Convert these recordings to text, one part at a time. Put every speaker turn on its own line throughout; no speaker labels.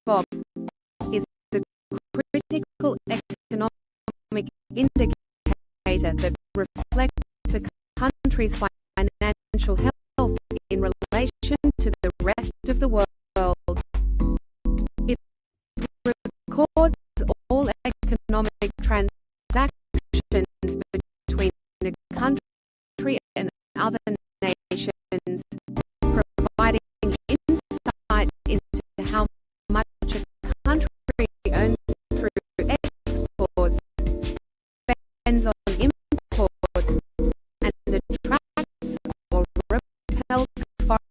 bob is the critical economic indicator that reflects a country's financial health in relation to the rest of the world. It records all economic transactions between a country and other nations, providing insight into how much a country earns through exports, spends on imports, and attracts or repels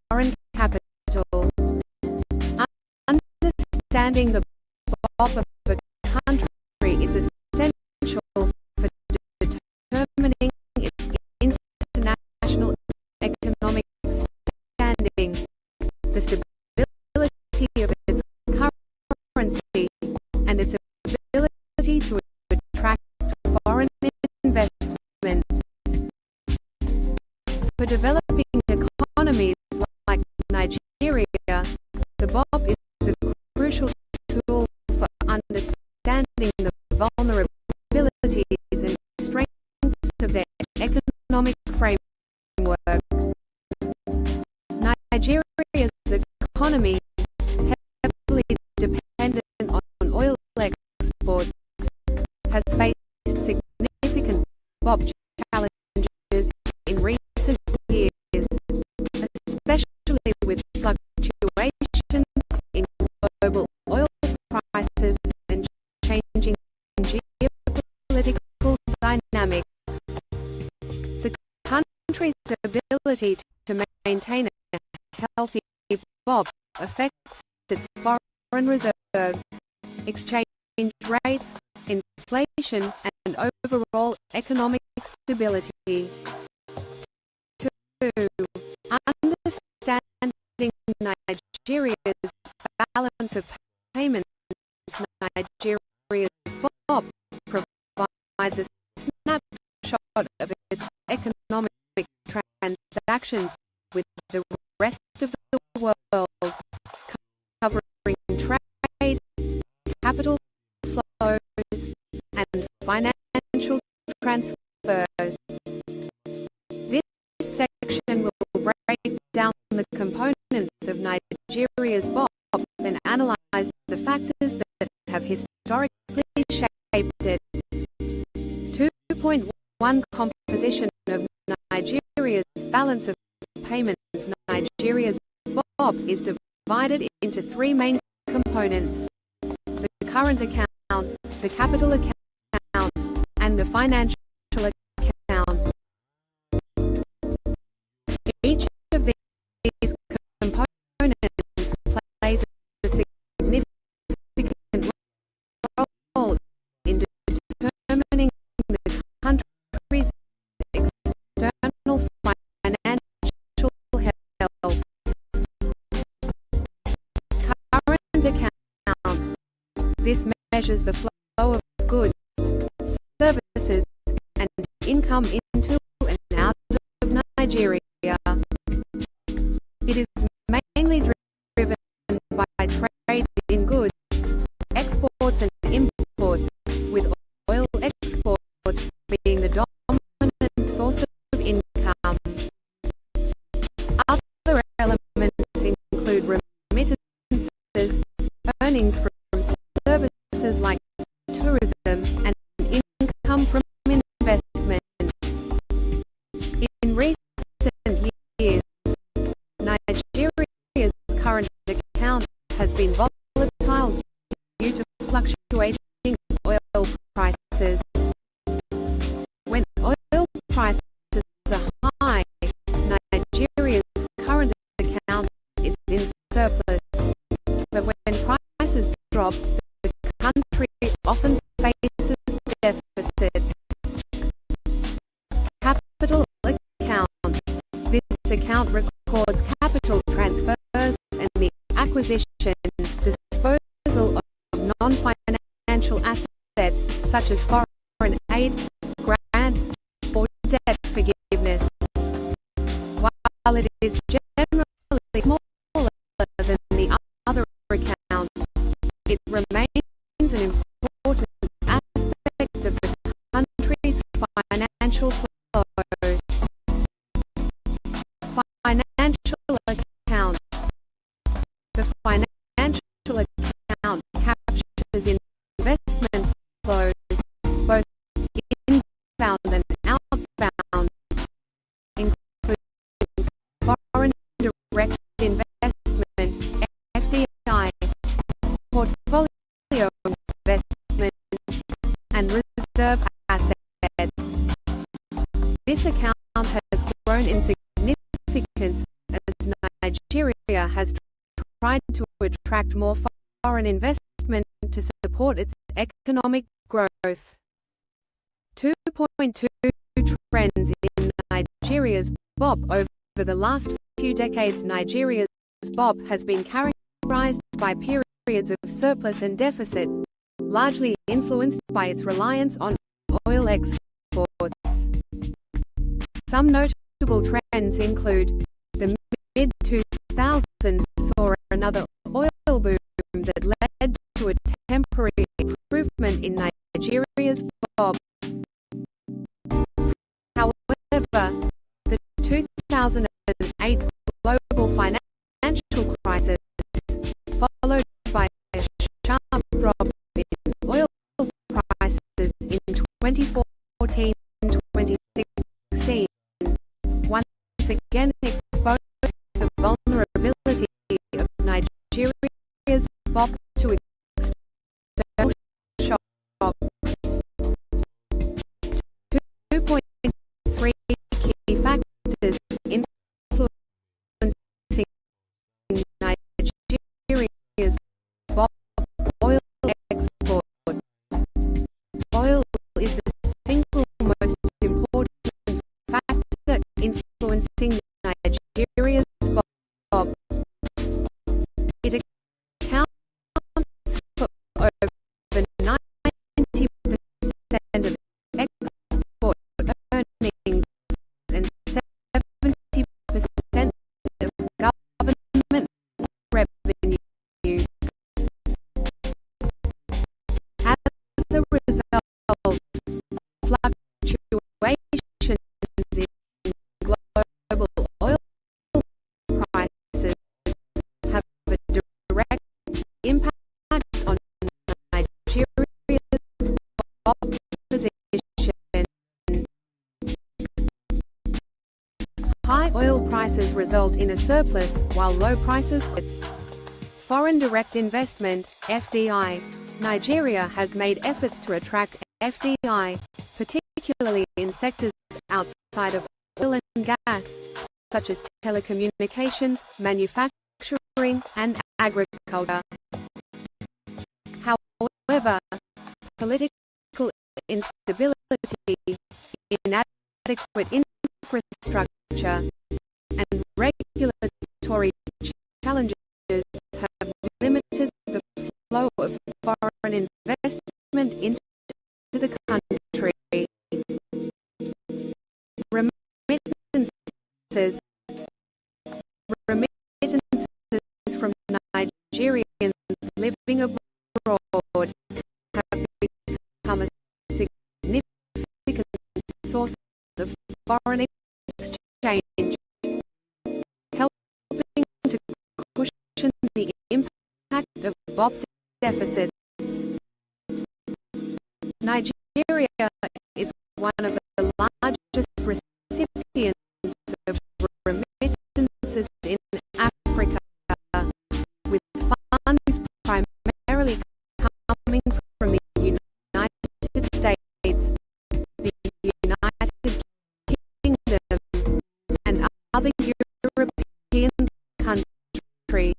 foreign capital. Understanding the bob of a country is essential for determining its international economic standing, the stability of its currency, and its ability to attract foreign investments. For developing economies like Nigeria, the bob is a crucial tool for understanding the vulnerabilities and strengths of their economic framework. Nigeria's economy, heavily dependent on oil exports, has faced significant bob challenges in recent years, especially with fluctuations in global oil prices and changing geopolitical dynamics. The country's ability to maintain a healthy bob affects its foreign reserves, exchange rates, inflation, and overall economic stability. 2. Understanding Nigeria's balance of payments. Nigeria's bob provides a snapshot of its economic transactions with the rest of the world, covering trade, capital flows, and financial transfers. This section will break down the components of Nigeria's bob and analyze the factors that have historically shaped it. 2.1 Composition of Nigeria's balance of payments. Nigeria's bob is divided into three main components: the current account, the capital account, and the financial account. Each of these components plays a significant role in determining the country's external financial health. Current account. This measures the flow of goods, services, and income into and out of Nigeria. It is mainly driven by trade in goods, exports and imports, with oil exports being the dominant source of income. Other elements include remittances, earnings from services like tourism, and income from investments. In recent years, Nigeria's current account has been volatile due to fluctuating oil prices. When oil prices are high, Nigeria's current account is in surplus. But when prices drop, the country often faces deficits. Capital account. This account records capital transfers and the acquisition, disposal of non-financial assets such as foreign aid, grants, or debt forgiveness. While it is generally smaller than the other accounts, tried to attract more foreign investment to support its economic growth. 2.2 Trends in Nigeria's BOP. Over the last few decades, Nigeria's BOP has been characterized by periods of surplus and deficit, largely influenced by its reliance on oil exports. Some notable trends include the mid-2000s saw another oil boom that led to a temporary improvement in Nigeria's BOP. However, the 2008 global financial crisis, followed by a sharp drop in oil prices in 2014-2016, once again exposed the vulnerability of Nigeria's BOP to external shocks. 2.3 Key factors influencing Nigeria's BOP. Oil export. Oil is the single most important factor influencing Nigeria's BOP. It accounts for over 90% of export earnings and 70% of government revenues. As a result, fluctuations in global oil prices have a direct impact on Nigeria's BOP position. High oil prices result in a surplus, while low prices quits. Foreign direct investment, FDI. Nigeria has made efforts to attract FDI, particularly in sectors outside of oil and gas, such as telecommunications, manufacturing, and agriculture. However, political instability, inadequate infrastructure, and regulatory challenges have limited the flow of foreign investment into the country. Remittances from Nigerians living abroad have become a significant source of foreign exchange, helping to cushion the impact of BOP deficits. Nigeria is one of the largest recipients of remittances in Africa, with funds primarily coming from the United States, the United Kingdom, and other European countries.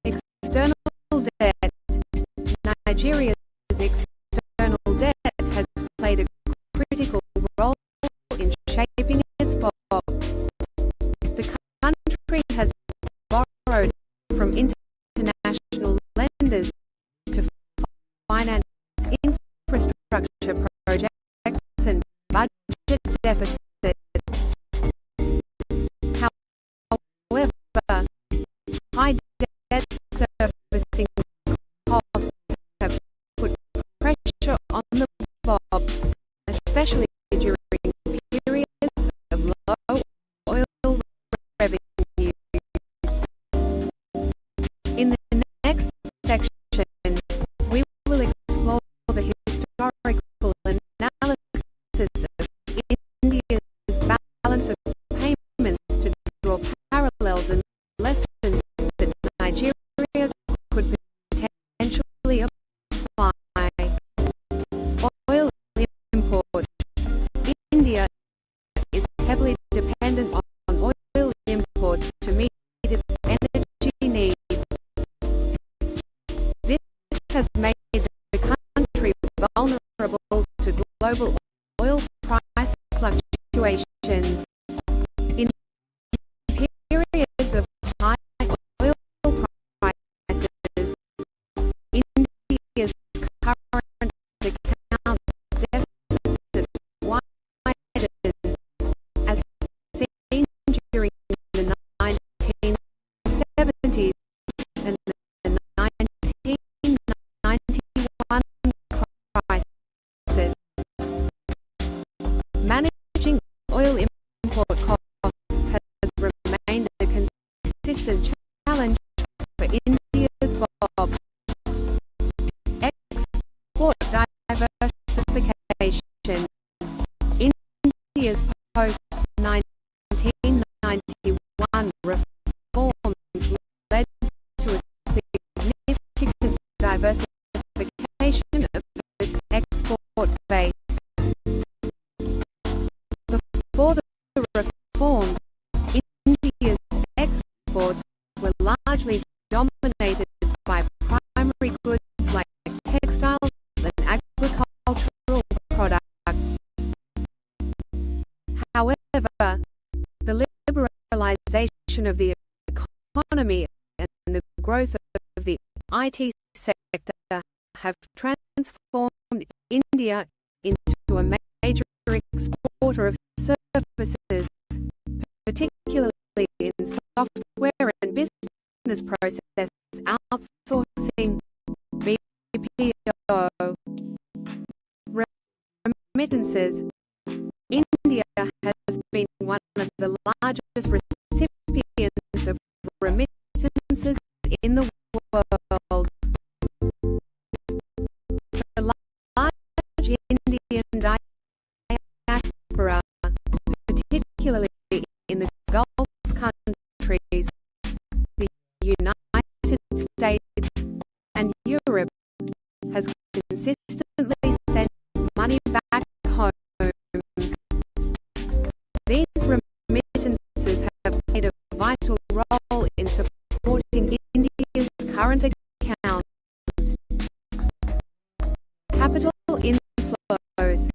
External debt. Nigeria's external debt has played a critical role in shaping its BOP. The country has borrowed from international lenders to finance infrastructure projects and budget deficits. However, high debt servicing costs have constant challenge for India's bob. Export diversification. India's post-1991 reforms led to a significant diversification of its export base. Before the reforms, India's exports were largely dominated by primary goods like textiles and agricultural products. However, the liberalization of the economy and the growth of the IT sector have transformed India into a major exporter of services, particularly in software and business process outsourcing (BPO). Remittances. India has been one of the largest recipients of remittances in the world. The large Indian diaspora, particularly in the Gulf countries, the United States, and Europe, has consistently sent money back home. These remittances have played a vital role in supporting India's current account. Capital inflows.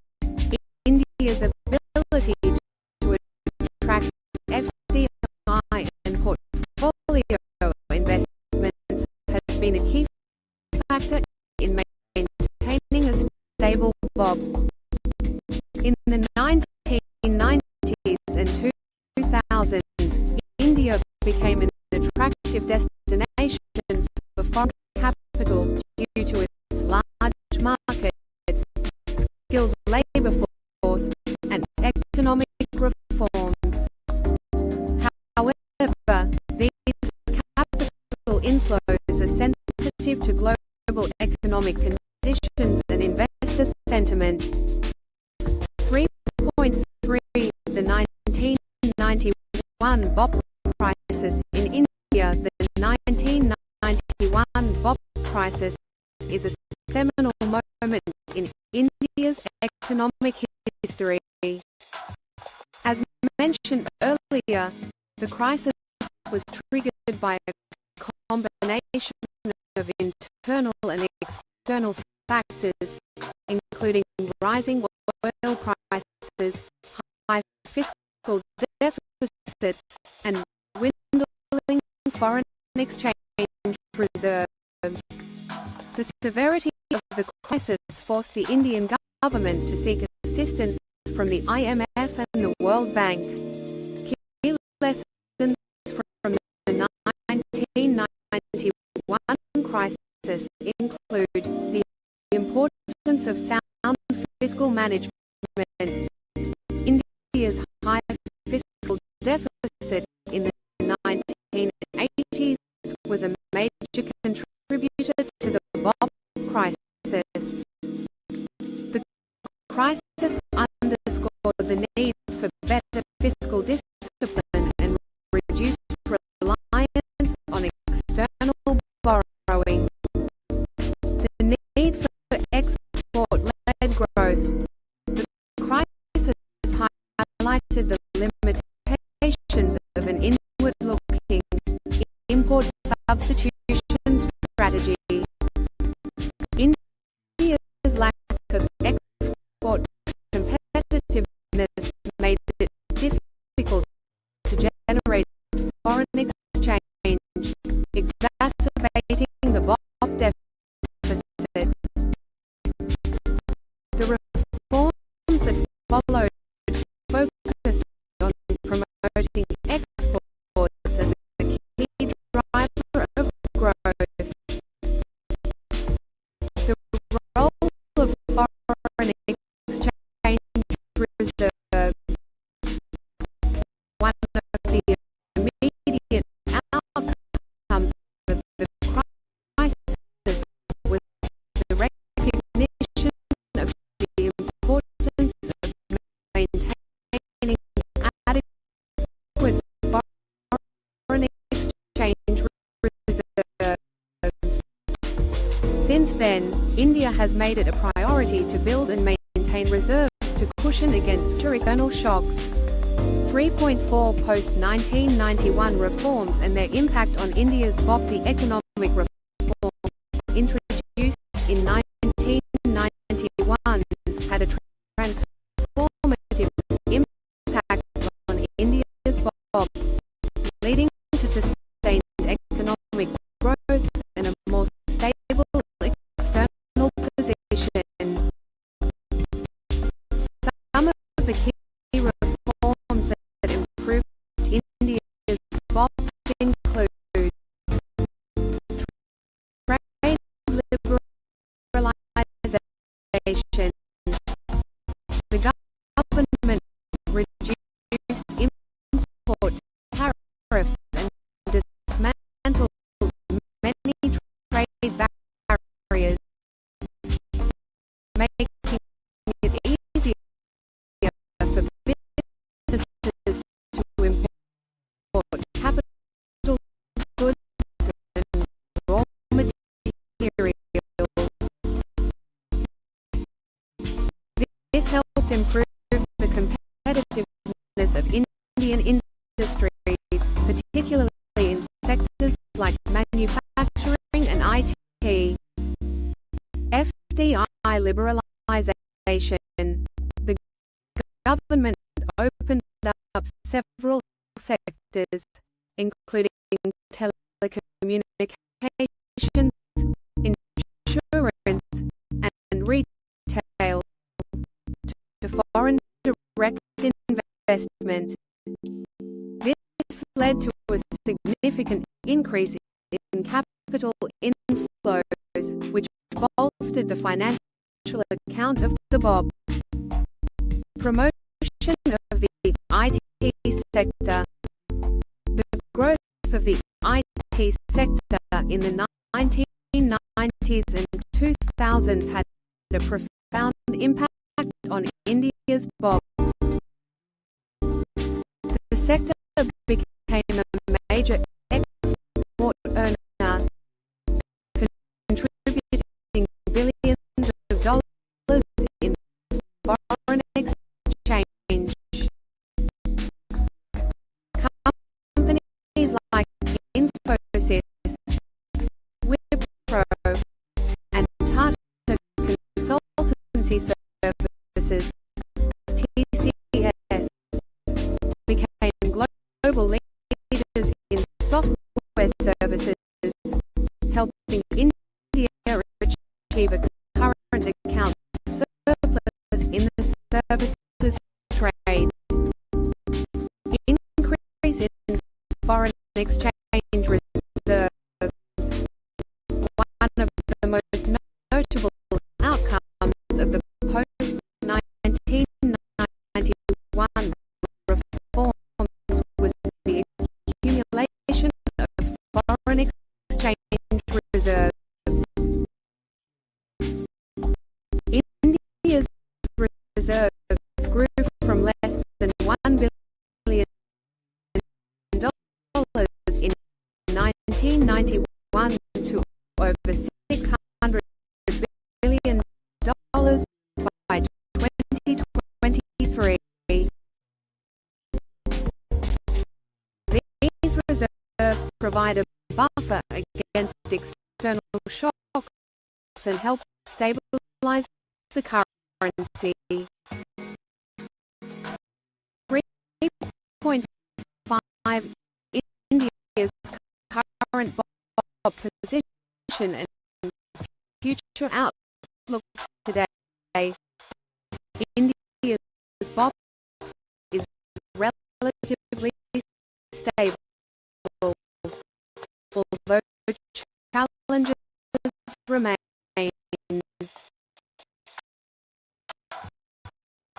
India's ability to attract FDI and portfolio investments has been a key factor in maintaining a stable bob. In the 1990s and 2000s, India became an attractive destination for foreign capital due to its large market, skilled labour force, and economic reforms. However, these capital inflows are sensitive to global economic conditions and investor sentiment. 3.3 The 1991 BOP crisis in India. The 1991 BOP crisis is a seminal moment in India's economic history. As mentioned earlier, the crisis was triggered by a combination of internal and external factors, including rising oil prices, high fiscal deficits, and dwindling foreign exchange reserves. The severity of the crisis forced the Indian government to seek assistance from the IMF and the World Bank. Key lessons from the 1991 crisis include the importance of sound fiscal management. India's high fiscal deficit in the 1980s was a major contributor to the BOP crisis. The crisis underscored the need for better fiscal discipline and reduced reliance on external borrowing. The need for export-led growth. The crisis highlighted the limitations of an inward-looking import substitution strategy. India's lack of export competitiveness made it difficult to generate foreign exchange, exacerbating the BOP deficit. The reforms that followed focused on promoting exports as a key driver of then, India has made it a priority to build and maintain reserves to cushion against external shocks. 3.4 Post-1991 reforms and their impact on India's BOP. The economic reforms introduced in 1991 had a transformative impact on India's BOP, leading to sustained economic growth and a more stable external position. Some of the key reforms that improved India's BOP include trade liberalization. The government reduced import tariffs and dismantled many trade barriers, making it easier for businesses to import capital goods and raw materials. This helped improve the competitiveness of Indian industries, particularly in sectors like manufacturing and IT. FDI liberalization. The government opened up several sectors, including telecommunications, insurance, and retail, to foreign direct investment. This led to a significant increase in capital inflows, which bolstered the financial account of the BOP. Promotion of the IT sector. The growth of the IT sector in the 1990s and 2000s had a profound impact on India's BOP. The sector became a major export earner, contributing billions of dollars in foreign exchange. Companies like Infosys, Wipro, and Tata Consultancy Services (TCS) became global leaders in software services, helping India achieve a current account surplus in the services trade. Increase in foreign exchange reserves. One of the most notable outcomes of the post-1991 reforms was the accumulation of foreign exchange reserves. India's reserves grew from less than $1 billion in 1991 to over $600 billion by 2023. These reserves provide a buffer against external shocks and help stabilize the currency. 3.5 India's current BOP position and future outlook today. India's BOP is relatively stable, although challenges remain.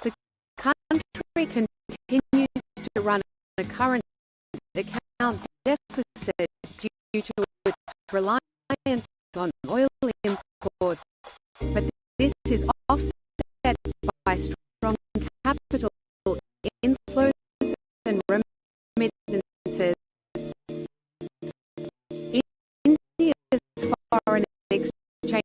The country continues to run a current account deficit due to its reliance on oil imports, but this is offset by strong capital inflows and remittances. India's foreign exchange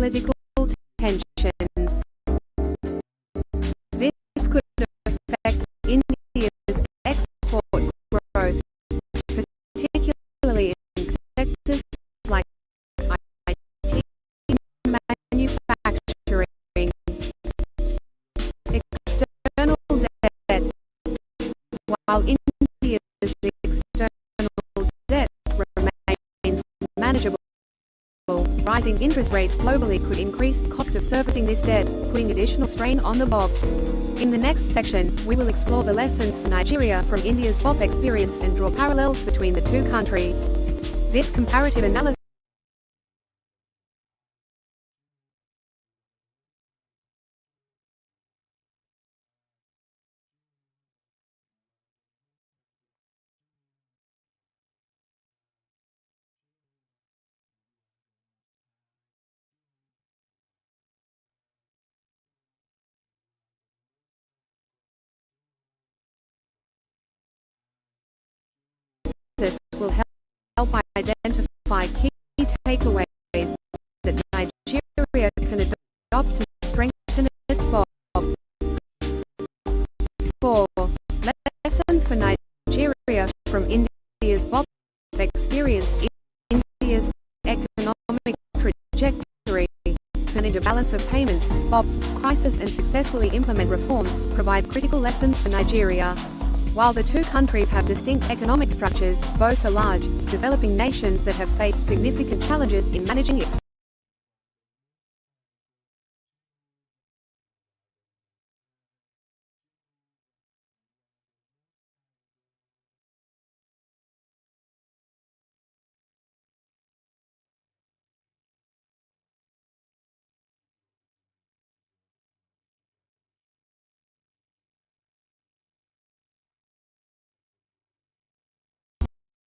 geopolitical tensions. This could affect India's export growth, particularly in sectors like IT manufacturing. External debt. While India's external debt remains manageable, rising interest rates globally could increase the cost of servicing this debt, putting additional strain on the BOP. In the next section, we will explore the lessons for Nigeria from India's BOP experience and draw parallels between the two countries. This comparative analysis will help identify key takeaways that Nigeria can adopt to strengthen its BOP. 4. Lessons for Nigeria from India's BOP experience. India's economic trajectory, manage a balance of payments, BOP crisis and successfully implement reforms, provides critical lessons for Nigeria. While the two countries have distinct economic structures, both are large, developing nations that have faced significant challenges in managing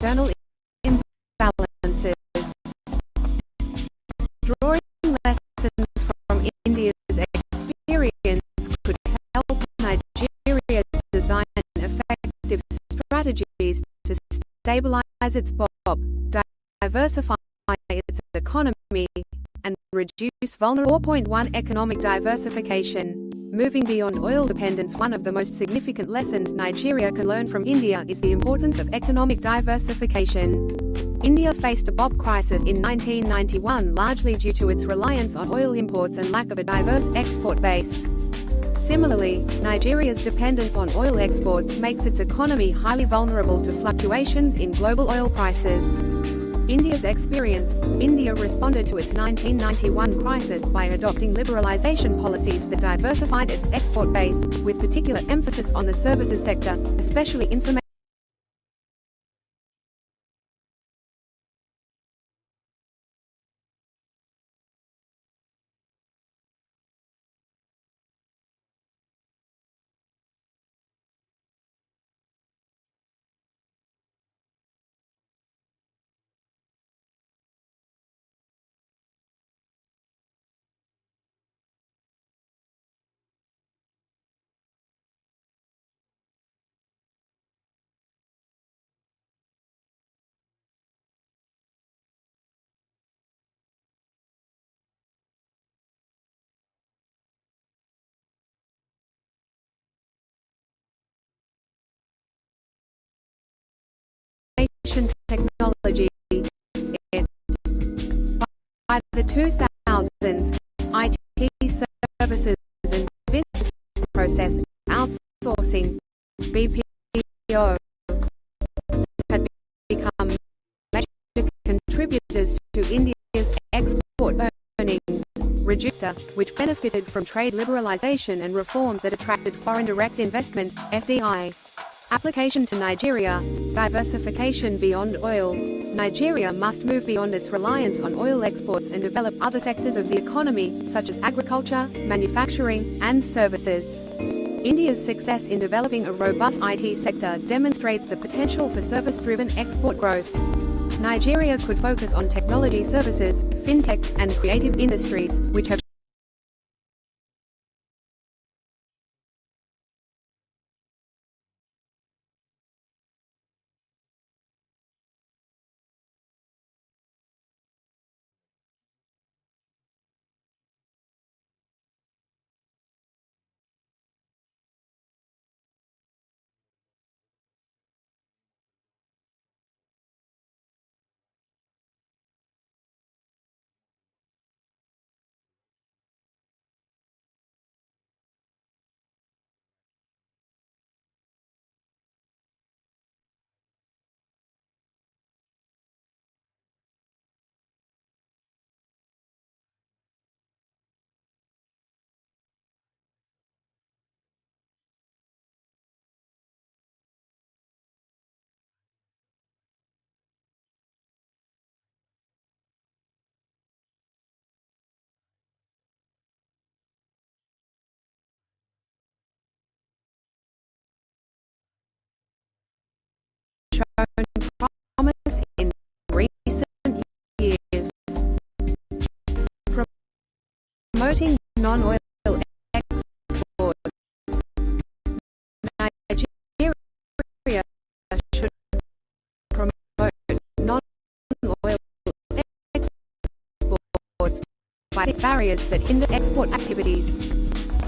external imbalances. Drawing lessons from India's experience could help Nigeria design effective strategies to stabilize its BOP, diversify its economy, and reduce vulnerability. 4.1 Economic diversification. Moving beyond oil dependence, one of the most significant lessons Nigeria can learn from India is the importance of economic diversification. India faced a BOP crisis in 1991 largely due to its reliance on oil imports and lack of a diverse export base. Similarly, Nigeria's dependence on oil exports makes its economy highly vulnerable to fluctuations in global oil prices. India's experience. India responded to its 1991 crisis by adopting liberalization policies that diversified its export base, with particular emphasis on the services sector, especially information technology. By the 2000s, IT services and business process outsourcing (BPO) had become major contributors to India's export earnings, which benefited from trade liberalization and reforms that attracted foreign direct investment (FDI). Application to Nigeria. Diversification beyond oil. Nigeria must move beyond its reliance on oil exports and develop other sectors of the economy, such as agriculture, manufacturing, and services. India's success in developing a robust IT sector demonstrates the potential for service-driven export growth. Nigeria could focus on technology services, fintech, and creative industries, which have shown promise in recent years. Promoting non-oil exports. Nigeria should promote non-oil exports by barriers that hinder export activities.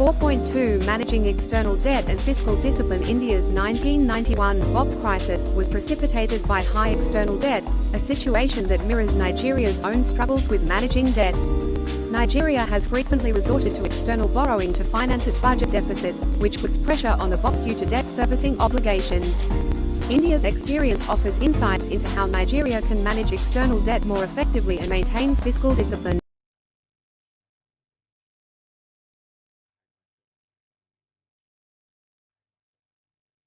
4.2 Managing external debt and fiscal discipline. India's 1991 BOP crisis was precipitated by high external debt, a situation that mirrors Nigeria's own struggles with managing debt. Nigeria has frequently resorted to external borrowing to finance its budget deficits, which puts pressure on the BOP due to debt servicing obligations. India's experience offers insights into how Nigeria can manage external debt more effectively and maintain fiscal discipline.